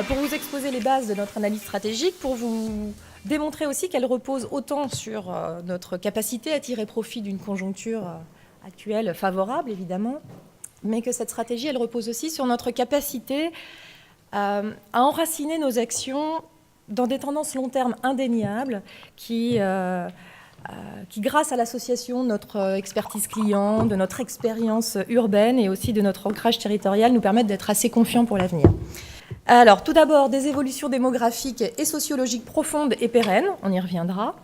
Pour vous exposer les bases de notre analyse stratégique, pour vous démontrer aussi qu'elle repose autant sur notre capacité à tirer profit d'une conjoncture actuelle favorable, évidemment, mais que cette stratégie, elle repose aussi sur notre capacité à enraciner nos actions dans des tendances long terme indéniables qui, grâce à l'association de notre expertise client, de notre expérience urbaine et aussi de notre ancrage territorial, nous permettent d'être assez confiants pour l'avenir. Alors, tout d'abord, des évolutions démographiques et sociologiques profondes et pérennes, on y reviendra.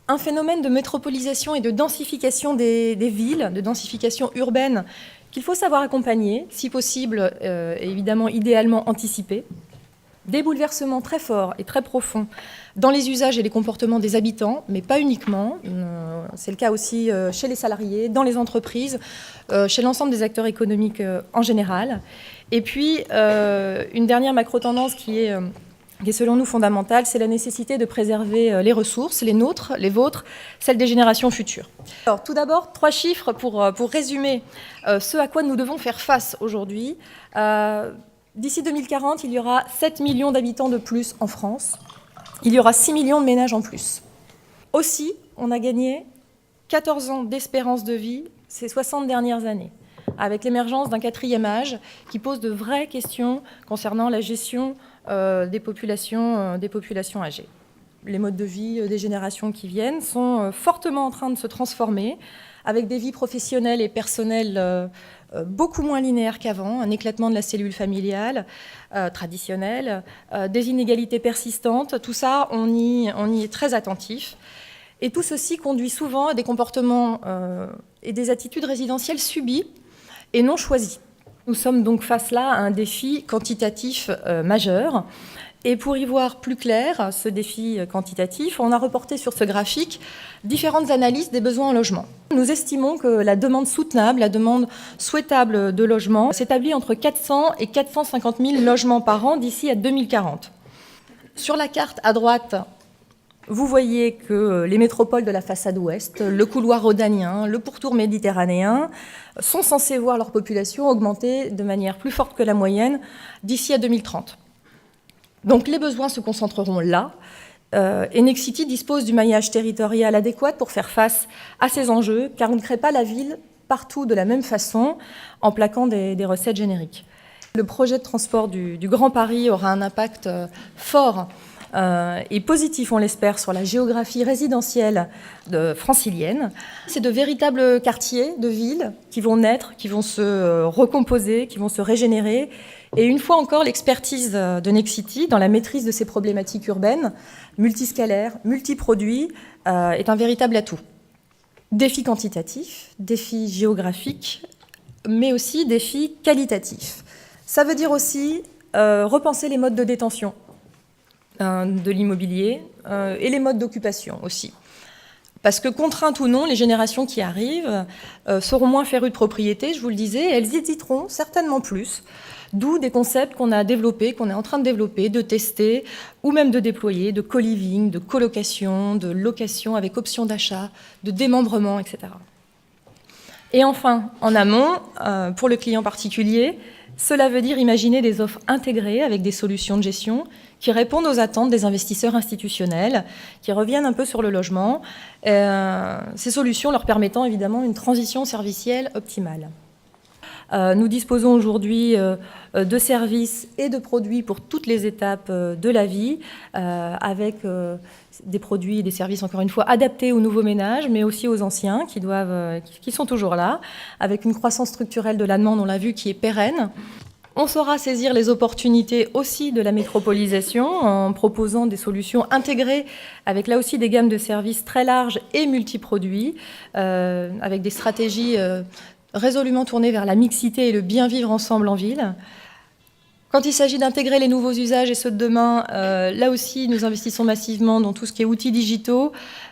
Un phénomène de métropolisation et de densification des villes, de densification urbaine, qu'il faut savoir accompagner, si possible, et évidemment, idéalement anticiper. Des bouleversements très forts et très profonds dans les usages et les comportements des habitants, mais pas uniquement. C'est le cas aussi chez les salariés, dans les entreprises, chez l'ensemble des acteurs économiques en général. Et puis, une dernière macro-tendance qui est selon nous fondamentale, c'est la nécessité de préserver les ressources, les nôtres, les vôtres, celles des générations futures. Alors, tout d'abord, 3 chiffres pour résumer ce à quoi nous devons faire face aujourd'hui. D'ici 2040, il y aura 7 millions d'habitants de plus en France. Il y aura 6 millions de ménages en plus. Aussi, on a gagné 14 ans d'espérance de vie ces 60 dernières années, avec l'émergence d'un 4e âge qui pose de vraies questions concernant la gestion des populations âgées. Les modes de vie des générations qui viennent sont fortement en train de se transformer, avec des vies professionnelles et personnelles beaucoup moins linéaires qu'avant, un éclatement de la cellule familiale traditionnelle, des inégalités persistantes. Tout ça, on y est très attentif. Et tout ceci conduit souvent à des comportements et des attitudes résidentielles subies et non choisies. Nous sommes donc face là à un défi quantitatif majeur. Et pour y voir plus clair, ce défi quantitatif, on a reporté sur ce graphique différentes analyses des besoins en logement. Nous estimons que la demande soutenable, la demande souhaitable de logement s'établit entre 400 et 450 000 logements par an d'ici à 2040. Sur la carte à droite, vous voyez que les métropoles de la façade ouest, le couloir rhodanien, le pourtour méditerranéen, sont censés voir leur population augmenter de manière plus forte que la moyenne d'ici à 2030. Donc les besoins se concentreront là, et Nexity dispose du maillage territorial adéquat pour faire face à ces enjeux, car on ne crée pas la ville partout de la même façon en plaquant des recettes génériques. Le projet de transport du Grand Paris aura un impact fort et positif, on l'espère, sur la géographie résidentielle francilienne. C'est de véritables quartiers de villes qui vont naître, qui vont se recomposer, qui vont se régénérer. Et une fois encore, l'expertise de Nexity dans la maîtrise de ces problématiques urbaines, multiscalaires, multiproduits, est un véritable atout. Défi quantitatif, défi géographique, mais aussi défi qualitatif. Ça veut dire aussi repenser les modes de détention de l'immobilier et les modes d'occupation aussi. Parce que contraintes ou non, les générations qui arrivent seront moins férues de propriété, je vous le disais, et elles hésiteront certainement plus. D'où des concepts qu'on a développés, qu'on est en train de développer, de tester, ou même de déployer, de co-living, de colocation, de location avec option d'achat, de démembrement, etc. Et enfin, en amont, pour le client particulier, cela veut dire imaginer des offres intégrées avec des solutions de gestion qui répondent aux attentes des investisseurs institutionnels, qui reviennent un peu sur le logement, ces solutions leur permettant évidemment une transition servicielle optimale. Nous disposons aujourd'hui de services et de produits pour toutes les étapes de la vie, avec des produits et des services, encore une fois, adaptés aux nouveaux ménages, mais aussi aux anciens qui sont toujours là, avec une croissance structurelle de la demande, on l'a vu, qui est pérenne. On saura saisir les opportunités aussi de la métropolisation en proposant des solutions intégrées avec là aussi des gammes de services très larges et multiproduits, avec des stratégies résolument tournées vers la mixité et le bien vivre ensemble en ville. Quand il s'agit d'intégrer les nouveaux usages et ceux de demain, là aussi, nous investissons massivement dans tout ce qui est outils digitaux,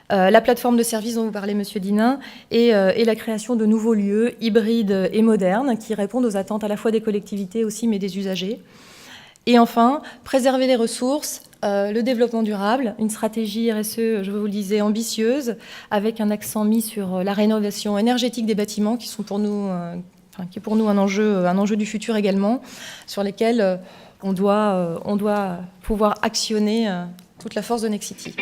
la plateforme de services dont vous parlez, Monsieur Dinin, et la création de nouveaux lieux hybrides et modernes qui répondent aux attentes à la fois des collectivités aussi, mais des usagers. Et enfin, préserver les ressources, le développement durable, une stratégie RSE, je vous le disais, ambitieuse, avec un accent mis sur la rénovation énergétique des bâtiments qui est pour nous un enjeu du futur également, sur lesquels on doit pouvoir actionner toute la force de Nexity.